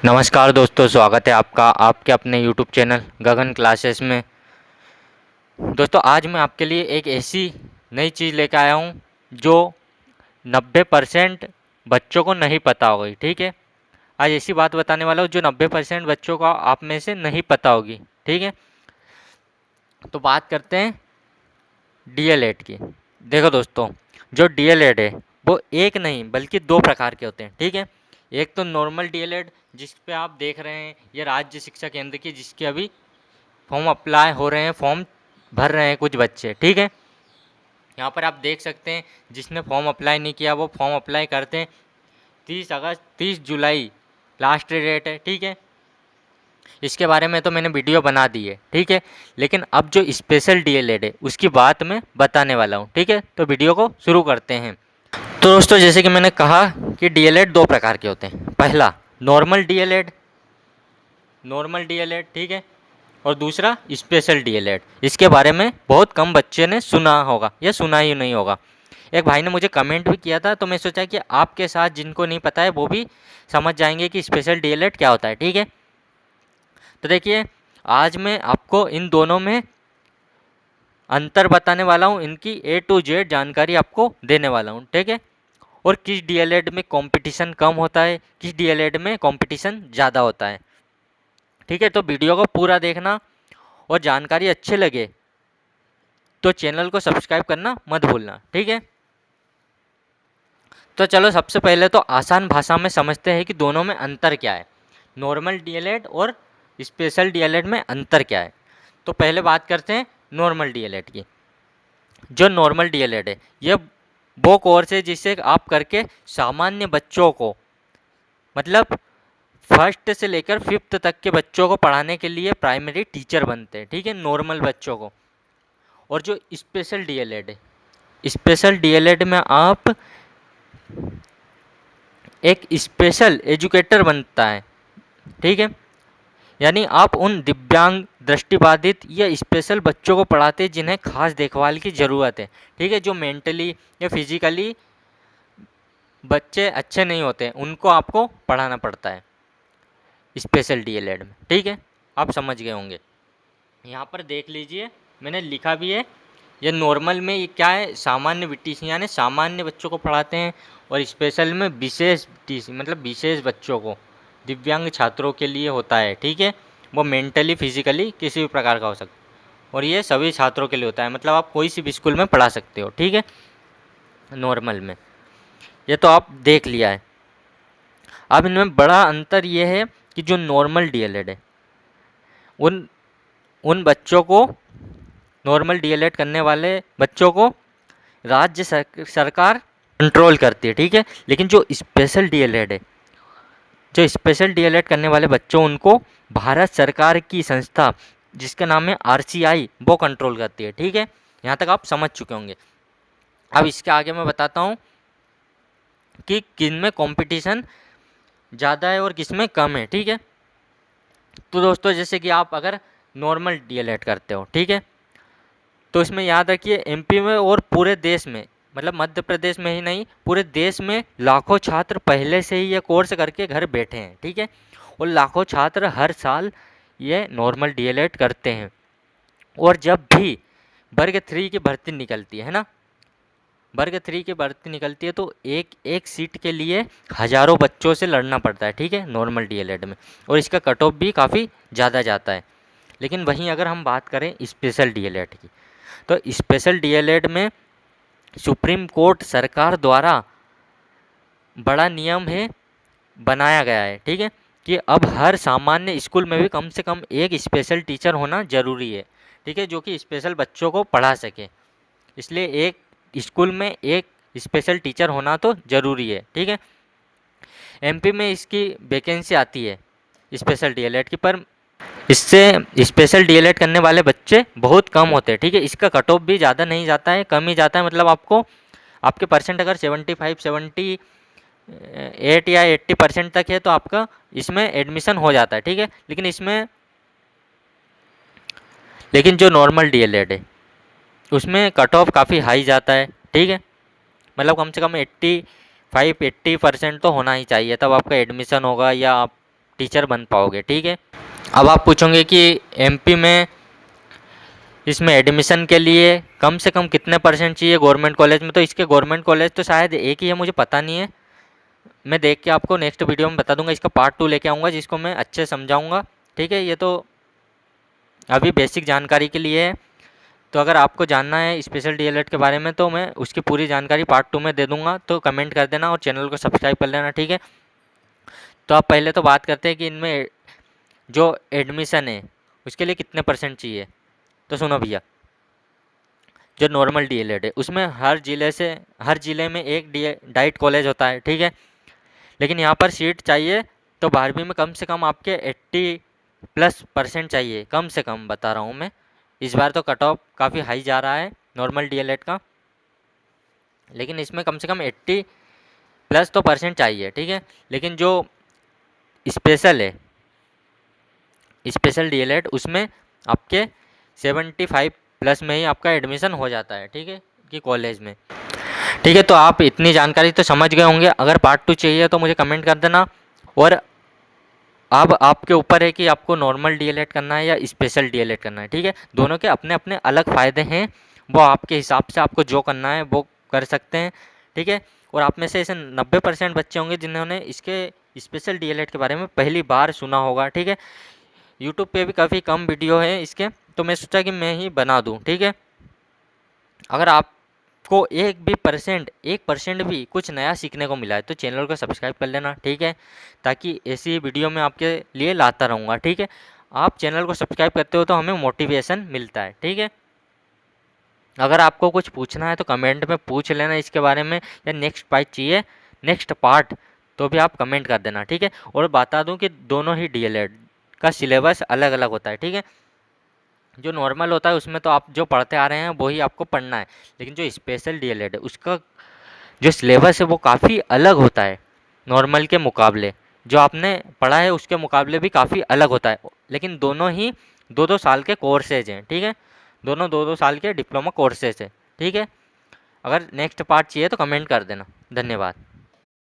नमस्कार दोस्तों, स्वागत है आपका आपके अपने यूट्यूब चैनल गगन क्लासेस में। दोस्तों, आज मैं आपके लिए एक ऐसी नई चीज़ लेकर आया हूँ जो 90% बच्चों को नहीं पता होगी। ठीक है, आज ऐसी बात बताने वाला हूँ जो 90% बच्चों को आप में से नहीं पता होगी। ठीक है, तो बात करते हैं डीएलएड की। देखो दोस्तों, जो डीएलएड है वो एक नहीं बल्कि दो प्रकार के होते हैं। ठीक है, एक तो नॉर्मल डीएलएड जिस पे आप देख रहे हैं, ये राज्य शिक्षा केंद्र की जिसके अभी फॉर्म अप्लाई हो रहे हैं, फॉर्म भर रहे हैं कुछ बच्चे। ठीक है, यहाँ पर आप देख सकते हैं जिसने फॉर्म अप्लाई नहीं किया वो फॉर्म अप्लाई करते हैं। 30 जुलाई लास्ट डेट है। ठीक है, इसके बारे में तो मैंने वीडियो बना दी है। ठीक है, लेकिन अब जो स्पेशल डीएलएड है उसकी बात मैं बताने वाला हूँ। ठीक है, तो वीडियो को शुरू करते हैं। तो दोस्तों, जैसे कि मैंने कहा कि डीएलएड दो प्रकार के होते हैं। पहला नॉर्मल डीएलएड, ठीक है, और दूसरा स्पेशल डीएलएड। इसके बारे में बहुत कम बच्चे ने सुना होगा या सुना ही नहीं होगा। एक भाई ने मुझे कमेंट भी किया था, तो मैं सोचा कि आपके साथ जिनको नहीं पता है वो भी समझ जाएंगे कि स्पेशल डीएलएड क्या होता है। ठीक है, तो देखिए, आज मैं आपको इन दोनों में अंतर बताने वाला हूँ, इनकी A to Z जानकारी आपको देने वाला हूँ। ठीक है, और किस डीएलएड में कंपटीशन कम होता है, किस डीएलएड में कंपटीशन ज़्यादा होता है। ठीक है, तो वीडियो को पूरा देखना और जानकारी अच्छे लगे तो चैनल को सब्सक्राइब करना मत भूलना। ठीक है, तो चलो सबसे पहले तो आसान भाषा में समझते हैं कि दोनों में अंतर क्या है, नॉर्मल डीएलएड और स्पेशल डीएलएड में अंतर क्या है। तो पहले बात करते हैं नॉर्मल डीएलएड की। जो नॉर्मल डीएलएड है ये वो कोर्स है जिसे आप करके सामान्य बच्चों को, मतलब फर्स्ट से लेकर 5th तक के बच्चों को पढ़ाने के लिए प्राइमरी टीचर बनते हैं। ठीक है, नॉर्मल बच्चों को। और जो स्पेशल डीएलएड है, स्पेशल डीएलएड में आप एक स्पेशल एजुकेटर बनता है। ठीक है, यानी आप उन दिव्यांग, दृष्टिबाधित या स्पेशल बच्चों को पढ़ाते हैं जिन्हें खास देखभाल की ज़रूरत है। ठीक है, जो मेंटली या फिजिकली बच्चे अच्छे नहीं होते उनको आपको पढ़ाना पड़ता है स्पेशल डीएलएड में। ठीक है, आप समझ गए होंगे। यहाँ पर देख लीजिए, मैंने लिखा भी है। ये नॉर्मल में ये क्या है, सामान्य वीटीसी यानी सामान्य बच्चों को पढ़ाते हैं, और स्पेशल में विशेष वीटीसी मतलब विशेष बच्चों को, दिव्यांग छात्रों के लिए होता है। ठीक है, वो मेंटली फिजिकली किसी भी प्रकार का हो सकता है, और ये सभी छात्रों के लिए होता है, मतलब आप कोई सी भी स्कूल में पढ़ा सकते हो। ठीक है, नॉर्मल में ये तो आप देख लिया है। अब इनमें बड़ा अंतर ये है कि जो नॉर्मल डीएलएड है उन उन बच्चों को, नॉर्मल डीएलएड करने वाले बच्चों को राज्य सरकार कंट्रोल करती है। ठीक है, लेकिन जो स्पेशल डीएलएड है, जो स्पेशल डीएलएड करने वाले बच्चों उनको भारत सरकार की संस्था जिसका नाम है आरसीआई वो कंट्रोल करती है। ठीक है, यहाँ तक आप समझ चुके होंगे। अब इसके आगे मैं बताता हूँ कि किन में कंपटीशन ज़्यादा है और किस में कम है। ठीक है, तो दोस्तों, जैसे कि आप अगर नॉर्मल डीएलएड करते हो, ठीक है, तो इसमें याद रखिए एमपी में और पूरे देश में, मतलब मध्य प्रदेश में ही नहीं पूरे देश में लाखों छात्र पहले से ही ये कोर्स करके घर बैठे हैं। ठीक है, और लाखों छात्र हर साल ये नॉर्मल डीएलएड करते हैं। और जब भी वर्ग 3 की भर्ती निकलती है ना, वर्ग 3 की भर्ती निकलती है तो एक एक सीट के लिए हज़ारों बच्चों से लड़ना पड़ता है। ठीक है, नॉर्मल डीएलएड में, और इसका कट ऑफ भी काफ़ी ज़्यादा जाता है। लेकिन वहीं अगर हम बात करें स्पेशल डीएलएड की, तो स्पेशल डीएलएड में सुप्रीम कोर्ट सरकार द्वारा बड़ा नियम है, बनाया गया है। ठीक है, कि अब हर सामान्य स्कूल में भी कम से कम एक स्पेशल टीचर होना ज़रूरी है। ठीक है, जो कि स्पेशल बच्चों को पढ़ा सके, इसलिए एक स्कूल में एक स्पेशल टीचर होना तो ज़रूरी है। ठीक है, एमपी में इसकी वैकेंसी आती है स्पेशल डीएलएड की, पर इससे स्पेशल डीएलएड करने वाले बच्चे बहुत कम होते हैं। ठीक है, इसका कट ऑफ भी ज़्यादा नहीं जाता है, कम ही जाता है। मतलब आपको आपके परसेंट अगर 75, 78 या 80% तक है तो आपका इसमें एडमिशन हो जाता है। ठीक है, लेकिन जो नॉर्मल डीएलएड है उसमें कट ऑफ काफ़ी हाई जाता है। ठीक है, मतलब कम से कम 80% तो होना ही चाहिए, तब आपका एडमिशन होगा या आप टीचर बन पाओगे। ठीक है। अब आप पूछोगे कि एमपी में इसमें एडमिशन के लिए कम से कम कितने परसेंट चाहिए गवर्नमेंट कॉलेज में। तो इसके गवर्नमेंट कॉलेज तो शायद एक ही है, मुझे पता नहीं है, मैं देख के आपको नेक्स्ट वीडियो में बता दूंगा। इसका पार्ट 2 लेके आऊँगा जिसको मैं अच्छे समझाऊंगा। ठीक है। ये तो अभी बेसिक जानकारी के लिए है। तो अगर आपको जानना है स्पेशल डीएलएड के बारे में तो मैं उसकी पूरी जानकारी पार्ट 2 में दे दूंगा, तो कमेंट कर देना और चैनल को सब्सक्राइब कर लेना। ठीक है। तो आप पहले तो बात करते हैं कि इनमें जो एडमिशन है उसके लिए कितने परसेंट चाहिए। तो सुनो भैया, जो नॉर्मल डीएलएड है उसमें हर ज़िले में एक डाइट कॉलेज होता है। ठीक है। लेकिन यहाँ पर सीट चाहिए तो 12वीं में कम से कम आपके 80+ % चाहिए, कम से कम बता रहा हूँ मैं। इस बार तो कट ऑफ काफ़ी हाई जा रहा है नॉर्मल डीएलएड का, लेकिन इसमें कम से कम 80+ तो % चाहिए। ठीक है। लेकिन जो स्पेशल है, स्पेशल डीएलएड, उसमें आपके 75+ में ही आपका एडमिशन हो जाता है। ठीक है, कि कॉलेज में। ठीक है। तो आप इतनी जानकारी तो समझ गए होंगे। अगर पार्ट 2 चाहिए तो मुझे कमेंट कर देना। और अब आपके ऊपर है कि आपको नॉर्मल डीएलएड करना है या स्पेशल डीएलएड करना है। ठीक है। दोनों के अपने अपने अलग फ़ायदे हैं, वो आपके हिसाब से आपको जो करना है वो कर सकते हैं। ठीक है। और आप में से ऐसे 90% बच्चे होंगे जिन्होंने इसके स्पेशल डीएलएड के बारे में पहली बार सुना होगा। ठीक है। यूट्यूब पे भी काफ़ी कम वीडियो है इसके, तो मैं सोचा कि मैं ही बना दूँ। ठीक है। अगर आपको 1% भी कुछ नया सीखने को मिला है तो चैनल को सब्सक्राइब कर लेना। ठीक है। ताकि ऐसी वीडियो मैं आपके लिए लाता रहूँगा। ठीक है। आप चैनल को सब्सक्राइब करते हो तो हमें मोटिवेशन मिलता है। ठीक है। अगर आपको कुछ पूछना है तो कमेंट में पूछ लेना इसके बारे में, या नेक्स्ट पार्ट तो भी आप कमेंट कर देना। ठीक है। और बता दूं कि दोनों ही डीएलएड का सिलेबस अलग अलग होता है। ठीक है। जो नॉर्मल होता है उसमें तो आप जो पढ़ते आ रहे हैं वही आपको पढ़ना है, लेकिन जो स्पेशल डीएलएड है उसका जो सिलेबस है वो काफ़ी अलग होता है नॉर्मल के मुकाबले। जो आपने पढ़ा है उसके मुकाबले भी काफ़ी अलग होता है। लेकिन दोनों ही 2-2 साल के कोर्सेज हैं। ठीक है। दोनों 2-2 साल के डिप्लोमा कोर्सेज हैं। ठीक है। अगर नेक्स्ट पार्ट चाहिए तो कमेंट कर देना। धन्यवाद।